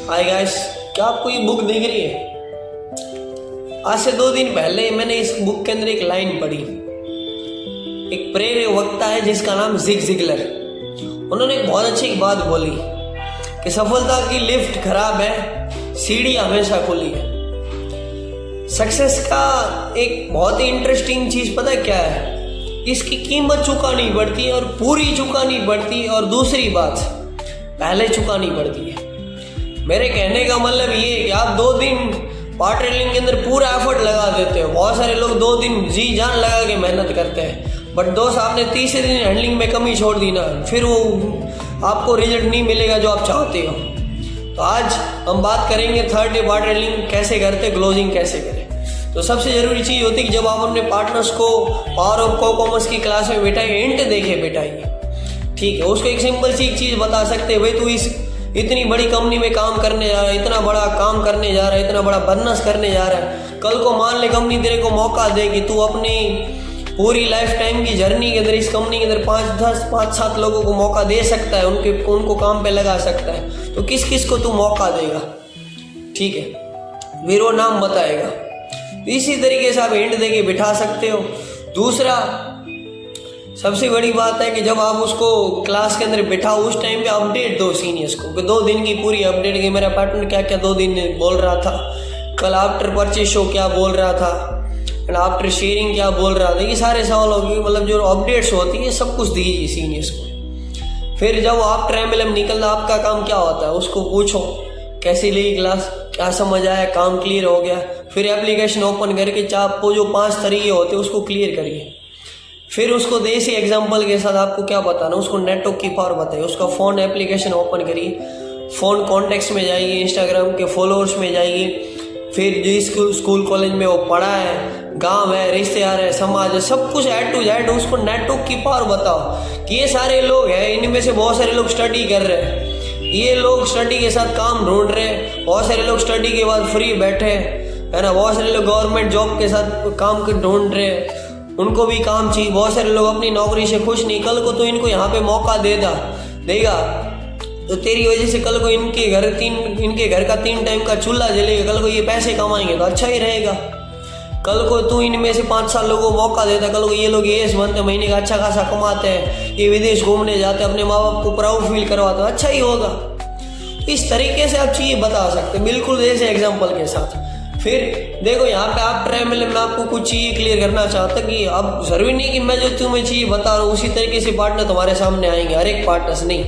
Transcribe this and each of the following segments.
Hi guys, क्या आपको ये बुक दिख रही है? आज से 2 दिन पहले मैंने इस बुक के अंदर एक लाइन पढ़ी। एक प्रेरक वक्ता है जिसका नाम जिग जिगलर। उन्होंने एक बहुत अच्छी बात बोली कि सफलता की लिफ्ट खराब है, सीढ़ी हमेशा खुली है। सक्सेस का एक बहुत ही इंटरेस्टिंग चीज पता है क्या है? इसकी कीमत चुकानी पड़ती है और पूरी चुकानी पड़ती है, और दूसरी बात पहले चुकानी पड़ती है। मेरे कहने का मतलब ये है कि आप 2 दिन पावर ट्रेलिंग के अंदर पूरा एफर्ट लगा देते हो। बहुत सारे लोग 2 दिन जी जान लगा के मेहनत करते हैं, बट दोस्त आपने तीसरे दिन हैंडलिंग में कमी छोड़ दी ना, फिर वो आपको रिजल्ट नहीं मिलेगा जो आप चाहते हो। तो आज हम बात करेंगे 3rd डे पावर ट्रेलिंग कैसे करते, क्लोजिंग कैसे करें। तो सबसे जरूरी चीज़ होती है कि जब आप अपने पार्टनर्स को पावर ऑफ कॉमर्स की क्लास में बैठाइए, इंट देखे बैठाइए, ठीक है। उसको एक सिंपल सी एक चीज़ बता सकते हैं, भाई तू इस इतनी बड़ी कंपनी में काम करने जा रहा है, इतना बड़ा काम करने जा रहा है, इतना बड़ा बिजनेस करने जा रहा है। कल को मान ले कंपनी तेरे को मौका दे कि तू अपनी पूरी लाइफ टाइम की जर्नी के अंदर इस कंपनी के अंदर 5-7 लोगों को मौका दे सकता है, उनको काम पे लगा सकता है। तो किस किस को तू मौका देगा, ठीक है, फिर वो नाम बताएगा। इसी तरीके से आप हिंट देके बिठा सकते हो। दूसरा सबसे बड़ी बात है कि जब आप उसको क्लास के अंदर बिठाओ उस टाइम पे अपडेट दो सीनियर्स को कि 2 दिन की पूरी अपडेट कि मेरा पार्टनर क्या क्या 2 दिन बोल रहा था, कल आफ्टर परचेज शो क्या बोल रहा था, एंड आफ्टर शेयरिंग क्या बोल रहा था। ये सारे सवालों की मतलब जो अपडेट्स होती है सब कुछ दीजिए सीनियर्स को। फिर जब आफ्टर MLM निकलना आपका काम क्या होता है उसको पूछो कैसी लगी क्लास, क्या समझ आया, काम क्लियर हो गया। फिर एप्लीकेशन ओपन करके आपको जो 5 तरीके होते हैं उसको क्लियर करिए। फिर उसको देसी एग्जांपल के साथ आपको क्या बताना, उसको नेटवर्क की पावर बताइए। उसका फ़ोन एप्लीकेशन ओपन करिए, फ़ोन कॉन्टेक्ट्स में जाइए, इंस्टाग्राम के फॉलोअर्स में जाइए। फिर जो स्कूल कॉलेज में वो पढ़ा है, गांव है, रिश्तेदार है, समाज है, सब कुछ A to Z उसको नेटवर्क की पावर बताओ कि ये सारे लोग हैं, इनमें से बहुत सारे लोग स्टडी कर रहे हैं, ये लोग स्टडी के साथ काम ढूंढ रहे हैं, बहुत सारे लोग स्टडी के बाद फ्री बैठे है ना, बहुत सारे लोग गवर्नमेंट जॉब के साथ काम ढूंढ रहे हैं, उनको भी काम चाहिए। बहुत सारे लोग अपनी नौकरी से खुश नहीं, कल को तो इनको यहाँ पे मौका देगा तो तेरी वजह से कल को इनके घर का 3 टाइम का चूल्हा जलेगा, कल को ये पैसे कमाएंगे तो अच्छा ही रहेगा। कल को तू इनमें से 5 साल लोगों को मौका देता, कल को ये लोग AS बनते, महीने का अच्छा खासा कमाते हैं, ये विदेश घूमने जाते हैं, अपने माँ बाप को प्राउड फील करवाते हैं, अच्छा ही होगा। इस तरीके से आप चीज़ें बता सकते हैं, बिल्कुल जैसे एग्जाम्पल के साथ। फिर देखो यहाँ पे आप MLM में आपको कुछ चीज़ क्लियर करना चाहता कि अब जरूरी नहीं कि मैं जो तुम्हें चीज़ बता रहा हूँ उसी तरीके से पार्टनर तुम्हारे सामने आएंगे, हर एक पार्टनर्स नहीं।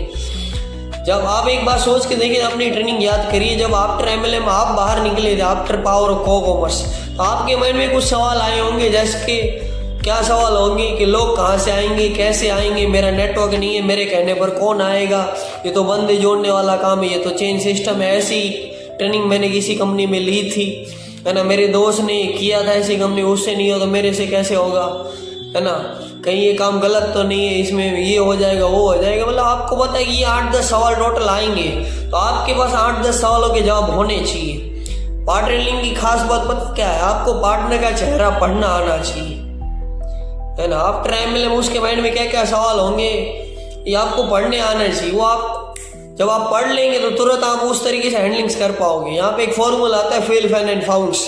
जब आप एक बार सोच के देखिए, अपनी ट्रेनिंग याद करिए, जब आफ्टर MLM आप बाहर निकले थे, आफ्टर पावर ऑफ कॉमर्स, तो आपके माइंड में कुछ सवाल आए होंगे, जैसे कि क्या सवाल होंगे कि लोग कहाँ से आएंगे, कैसे आएंगे, मेरा नेटवर्क नहीं है, मेरे कहने पर कौन आएगा, ये तो बंदे जोड़ने वाला काम है, ये तो चेन सिस्टम है। ऐसी ट्रेनिंग मैंने किसी कंपनी में ली थी, है ना, मेरे दोस्त ने किया था ऐसी कंपनी, उससे नहीं हो तो मेरे से कैसे होगा, है ना, कहीं ये काम गलत तो नहीं है, इसमें ये हो जाएगा वो हो जाएगा। मतलब आपको पता है कि ये 8-10 सवाल टोटल आएंगे, तो आपके पास 8-10 सवालों के जवाब होने चाहिए। पार्ट ट्रेलिंग की खास बात पता क्या है, आपको पार्टनर का चेहरा पढ़ना आना चाहिए, है ना। आफ्टर MLM उसके माइंड में क्या क्या सवाल होंगे ये आपको पढ़ने आना चाहिए। वो आप जब आप पढ़ लेंगे तो तुरंत आप उस तरीके से हैंडलिंग्स कर पाओगे। यहाँ पे एक फॉर्मूला आता है फेल फैन एंड फाउंड्स,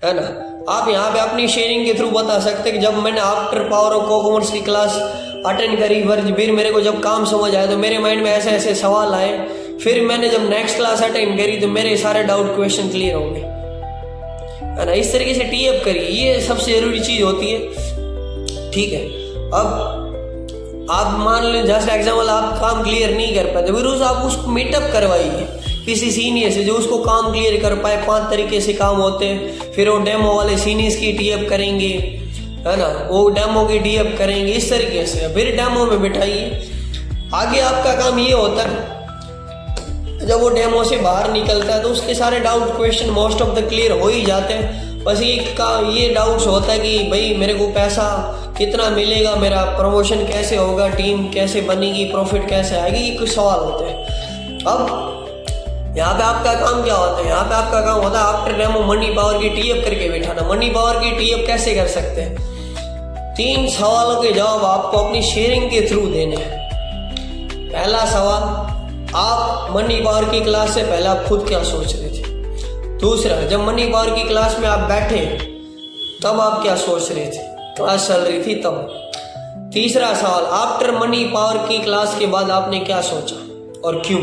है ना। आप यहाँ पे अपनी शेयरिंग के थ्रू बता सकते हैं कि जब मैंने आफ्टर पावर ऑफ कॉमर्स की क्लास अटेंड करी, फिर मेरे को जब काम समझ आया तो मेरे माइंड में ऐसे ऐसे सवाल आए, फिर मैंने जब नेक्स्ट क्लास अटेंड करी तो मेरे सारे डाउट क्वेश्चन क्लियर होंगे, है ना। इस तरीके से टी अप करिए, ये सबसे जरूरी चीज़ होती है, ठीक है। अब आप मान लें जस्ट एग्जाम्पल आप काम क्लियर नहीं कर पाते, फिर आप उसको मीटअप करवाइए किसी सीनियर से जो उसको काम क्लियर कर पाए। 5 तरीके से काम होते हैं, फिर वो डेमो वाले सीनियर्स की टी अप करेंगे, है ना, वो डेमो की टी अप करेंगे, इस तरीके से फिर डेमो में बिठाइए। आगे आपका काम ये होता है जब वो डेमो से बाहर निकलता है तो उसके सारे doubt question most of the clear हो ही जाते हैं। बस ये डाउट्स होता है कि भाई मेरे को पैसा कितना मिलेगा, मेरा प्रमोशन कैसे होगा, टीम कैसे बनेगी, प्रॉफिट कैसे आएगी, ये कुछ सवाल होते हैं। अब यहाँ पे आपका काम क्या होता है, यहाँ पे आपका काम होता है आफ्टर डेमो मनी पावर की टी अप करके बैठाना। मनी पावर की टी अप कैसे कर सकते हैं? 3 सवालों के जवाब आपको अपनी शेयरिंग के थ्रू देने हैं। पहला सवाल, आप मनी पावर की क्लास से पहले आप खुद क्या सोच रहे थे? दूसरा, जब मनी पावर की क्लास में आप बैठे तब आप क्या सोच रहे थे? क्लास चल रही थी तब। तीसरा सवाल, आफ्टर मनी पावर की क्लास के बाद आपने क्या सोचा और क्यों?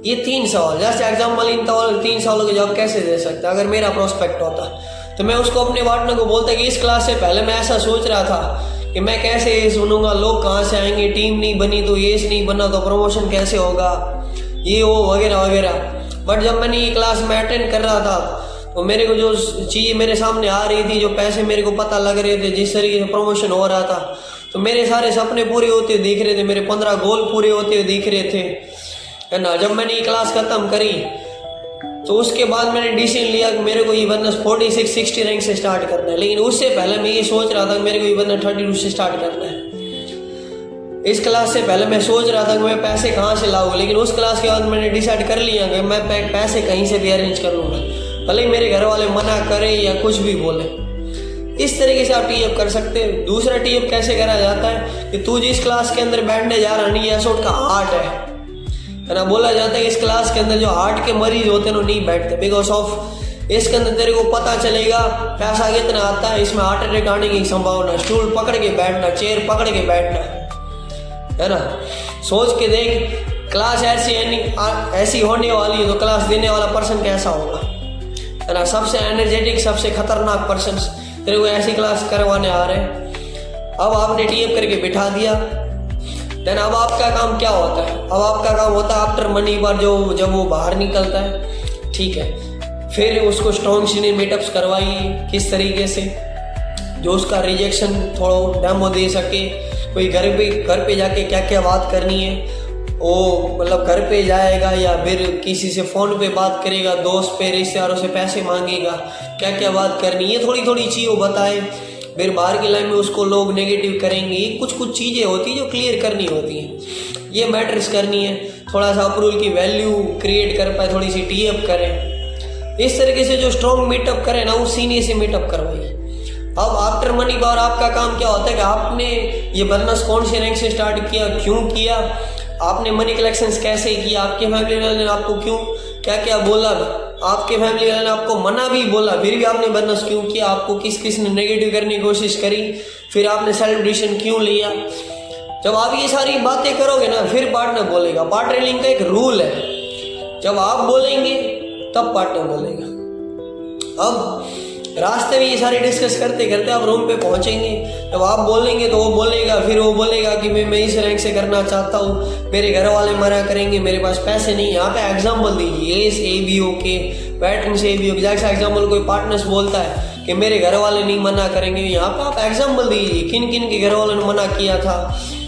ये 3 सवाल। जैसे एग्जाम्पल, इन 3 सवालों के जवाब कैसे दे सकता? अगर मेरा प्रोस्पेक्ट होता तो मैं उसको अपने पार्टनर को बोलता कि इस क्लास से पहले मैं ऐसा सोच रहा था कि मैं कैसे ये सुनूंगा, लोग कहाँ से आएंगे, टीम नहीं बनी तो ये नहीं बना तो प्रमोशन कैसे होगा, ये वो वगैरह वगैरह। बट जब मैंने ये क्लास में अटेंड कर रहा था तो मेरे को जो चीज़ मेरे सामने आ रही थी, जो पैसे मेरे को पता लग रहे थे, जिस तरीके से प्रमोशन हो रहा था, तो मेरे सारे सपने पूरे होते हुए दिख रहे थे, मेरे 15 गोल पूरे होते हुए दिख रहे थे, है ना। जब मैंने ये क्लास खत्म करी तो उसके बाद मैंने डिसीजन लिया कि मेरे को ये बिजनेस 46-60 रैंक से स्टार्ट करना है। लेकिन उससे पहले मैं ये सोच रहा था कि मेरे को ये बिजनेस 32 से स्टार्ट करना है। इस क्लास से पहले मैं सोच रहा था कि मैं पैसे कहाँ से लाऊंगा, लेकिन उस क्लास के बाद मैंने डिसाइड कर लिया कि मैं पैसे कहीं से भी अरेंज कर लूँगा, भले ही मेरे घर वाले मना करें या कुछ भी बोले। इस तरीके से आप टीएफ कर सकते हो। दूसरा टीएफ कैसे करा जाता है कि तू जिस क्लास के अंदर बैठने जा रहा नहीं, ये एसोट का आर्ट है ना। बोला जाता है कि इस क्लास के अंदर जो हार्ट के मरीज होते हैं वो नहीं बैठते, बिकॉज ऑफ इसके अंदर तेरे को पता चलेगा पैसा कितना आता है, इसमें हार्ट अटैक आने की संभावना, स्टूल पकड़ के बैठना, चेयर पकड़ के बैठना, है ना। सोच के देख, क्लास ऐसी होने वाली है तो क्लास देने वाला पर्सन कैसा होगा, है ना। सबसे एनर्जेटिक, सबसे खतरनाक पर्सन तेरे को ऐसी क्लास करवाने आ रहे हैं। अब आपने टीएफ करके बिठा दिया, देन अब आपका काम क्या होता है? अब आपका काम होता है आफ्टर मनी बार जब वो बाहर निकलता है, ठीक है, फिर उसको स्ट्रॉन्ग सीनियर मीटअप्स करवाइए किस तरीके से जो उसका रिजेक्शन थोड़ा डेमो दे सके। कोई घर पे जाके क्या क्या बात करनी है, वो मतलब घर पे जाएगा या फिर किसी से फ़ोन पे बात करेगा, दोस्त पे, रिश्तेदारों से पैसे मांगेगा, क्या क्या बात करनी है, थोड़ी थोड़ी चीज़ वो बताए। फिर बाहर की लाइफ में उसको लोग नेगेटिव करेंगे, कुछ चीज़ें होती है जो क्लियर करनी होती हैं, ये मैटर्स करनी है। थोड़ा सा अप्रूवल की वैल्यू क्रिएट कर पाए, थोड़ी सी टीएप करें। इस तरीके से जो स्ट्रॉन्ग मीटअप करें ना, वो सीनियर से मीटअप करवाइए। अब आफ्टर मनी पावर आपका काम क्या होता है कि आपने ये बिजनेस कौन से रैंक से स्टार्ट किया, क्यों किया, आपने मनी कलेक्शंस कैसे किया, आपके फैमिली वाले ने आपको क्यों क्या क्या बोला, आपके फैमिली वाले ने आपको मना भी बोला फिर भी आपने बिजनेस क्यों किया, आपको किस ने नेगेटिव करने की कोशिश करी, फिर आपने सेल्फ डिसीजन क्यों लिया। जब आप ये सारी बातें करोगे ना, फिर पार्टनर बोलेगा। पार्टनरिंग का एक रूल है, जब आप बोलेंगे तब पार्टनर बोलेगा। अब रास्ते में ये सारे डिस्कस करते करते आप रूम पे पहुंचेंगे, जब आप बोलेंगे तो वो बोलेगा, फिर वो बोलेगा कि मैं इस रैंक से करना चाहता हूँ, मेरे घर वाले मना करेंगे, मेरे पास पैसे नहीं। यहाँ पे एग्जाम्पल दीजिए, एस ए बी ओ के, पैटर्न से ए बी ओ के। जैसा एग्जाम्पल कोई पार्टनर्स बोलता है कि मेरे घर वाले नहीं मना करेंगे, यहाँ पे आप एग्जाम्पल दीजिए किन किन के घर वालों ने मना किया था।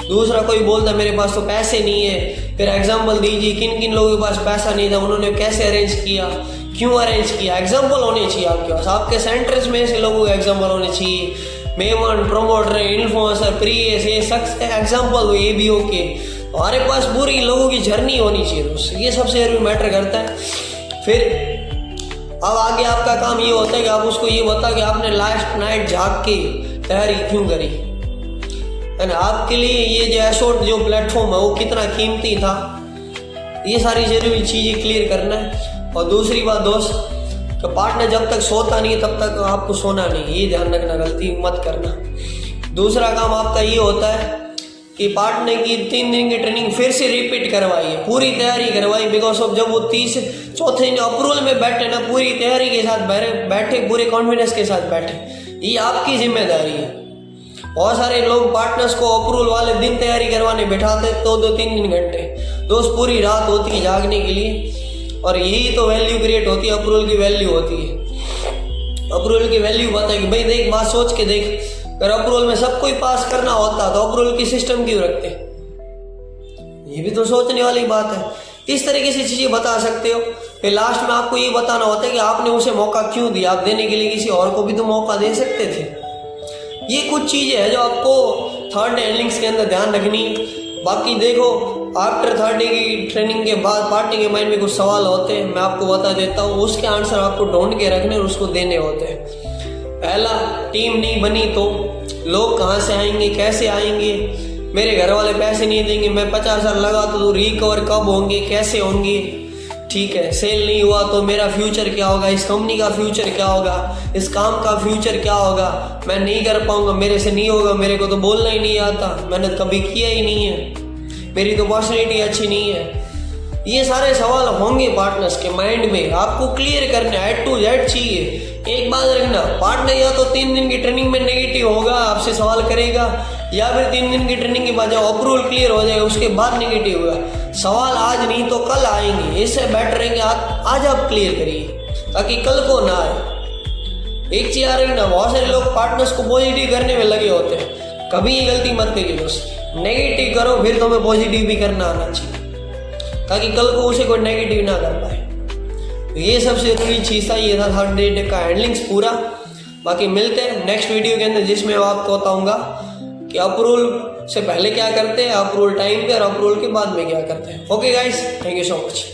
दूसरा कोई बोलता है मेरे पास तो पैसे नहीं है, फिर एग्जाम्पल दीजिए किन किन लोगों के पास पैसा नहीं था, उन्होंने कैसे अरेंज किया, क्यों अरेंज किया। एग्जाम्पल होने चाहिए आपके पास, आपके सेंटर्स में ऐसे लोगों के एग्जाम्पल होने चाहिए। मेमन, प्रोमोटर, इन्फ्लुएंसर, प्रीएस, ये सब एग्जाम्पल हो ए बी ओ के। हमारे पास पूरी लोगों की जर्नी होनी चाहिए दोस्त, ये सबसे जरूरी मैटर करता है। फिर अब आगे आपका काम ये होता है कि आप उसको ये बताओ कि आपने लास्ट नाइट जाग के तैयारी क्यों करी, है ना। आपके लिए ये जो एसोट जो प्लेटफॉर्म है वो कितना कीमती था, ये सारी जरूरी चीज़ें क्लियर करना है। और दूसरी बात दोस्त, तो पार्टनर जब तक सोता नहीं तब तक आपको सोना नहीं, ये ध्यान रखना, गलती मत करना। दूसरा काम आपका ये होता है कि पार्टनर की 3 दिन की ट्रेनिंग फिर से रिपीट करवाइए, पूरी तैयारी करवाइए। बिकॉज ऑफ जब वो 4थे दिन अप्रूवल में बैठे ना, पूरी तैयारी के साथ बैठे, पूरे कॉन्फिडेंस के साथ बैठे, ये आपकी जिम्मेदारी है। बहुत सारे लोग पार्टनर्स को अप्रूवल वाले दिन तैयारी करवाने बैठाते 2-3 घंटे, दोस्त पूरी रात होती है जागने के लिए। और यही तो वैल्यू क्रिएट होती है, अप्रूवल की वैल्यू होती है। अप्रूवल की वैल्यू बता कि भाई देख, बात सोच के देख, अगर अप्रूवल में सबको ही पास करना होता तो अप्रूवल की सिस्टम क्यों रखते, ये भी तो सोचने वाली बात है। इस तरीके से चीजें बता सकते हो। फिर लास्ट में आपको ये बताना होता है कि आपने उसे मौका क्यों दिया, आप देने के लिए किसी और को भी तो मौका दे सकते थे। ये कुछ चीजें हैं जो आपको थर्ड एंडिंग्स के अंदर ध्यान रखनी। बाकी देखो, आफ्टर 3rd डे की ट्रेनिंग के बाद पार्टनर के माइंड में कुछ सवाल होते हैं, मैं आपको बता देता हूँ, उसके आंसर आपको ढूंढ के रखने और उसको देने होते हैं। पहला, टीम नहीं बनी तो लोग कहाँ से आएंगे, कैसे आएंगे, मेरे घर वाले पैसे नहीं देंगे, मैं 50,000 लगा तो रिकवर कब होंगे, कैसे होंगे, ठीक है। सेल नहीं हुआ तो मेरा फ्यूचर क्या होगा, इस कंपनी का फ्यूचर क्या होगा, इस काम का फ्यूचर क्या होगा, मैं नहीं कर पाऊंगा, मेरे से नहीं होगा, मेरे को तो बोलना ही नहीं आता, मैंने कभी किया ही नहीं है, मेरी तो पर्सनैलिटी अच्छी नहीं है। ये सारे सवाल होंगे पार्टनर्स के माइंड में, आपको क्लियर करने A to Z चाहिए। एक बात रखना, पार्टनर या तो 3 दिन की ट्रेनिंग में नेगेटिव होगा, आपसे सवाल करेगा, या फिर 3 दिन की ट्रेनिंग के बाद जब अप्रूवल क्लियर हो जाएगा उसके बाद नेगेटिव होगा। सवाल आज नहीं तो कल आएंगे, इससे बेटर है कि आज आप क्लियर करिए ताकि कल को ना आए। एक चीज आ रही ना, बहुत सारे लोग पार्टनर्स को पॉजिटिव करने में लगे होते हैं, कभी ये गलती मत करिए दोस्त, नेगेटिव करो फिर तुम्हें पॉजिटिव भी करना आना चाहिए ताकि कल को उसे कोई नेगेटिव ना कर पाए। ये सबसे जरूरी चीज़ था, ये था 30 डे का हैंडलिंग्स पूरा। बाकी मिलते हैं नेक्स्ट वीडियो के अंदर जिसमें मैं आपको बताऊंगा कि अप्रूवल से पहले क्या करते हैं, अप्रूवल टाइम पे और अप्रूवल के बाद में क्या करते हैं। Okay guys, thank you so much.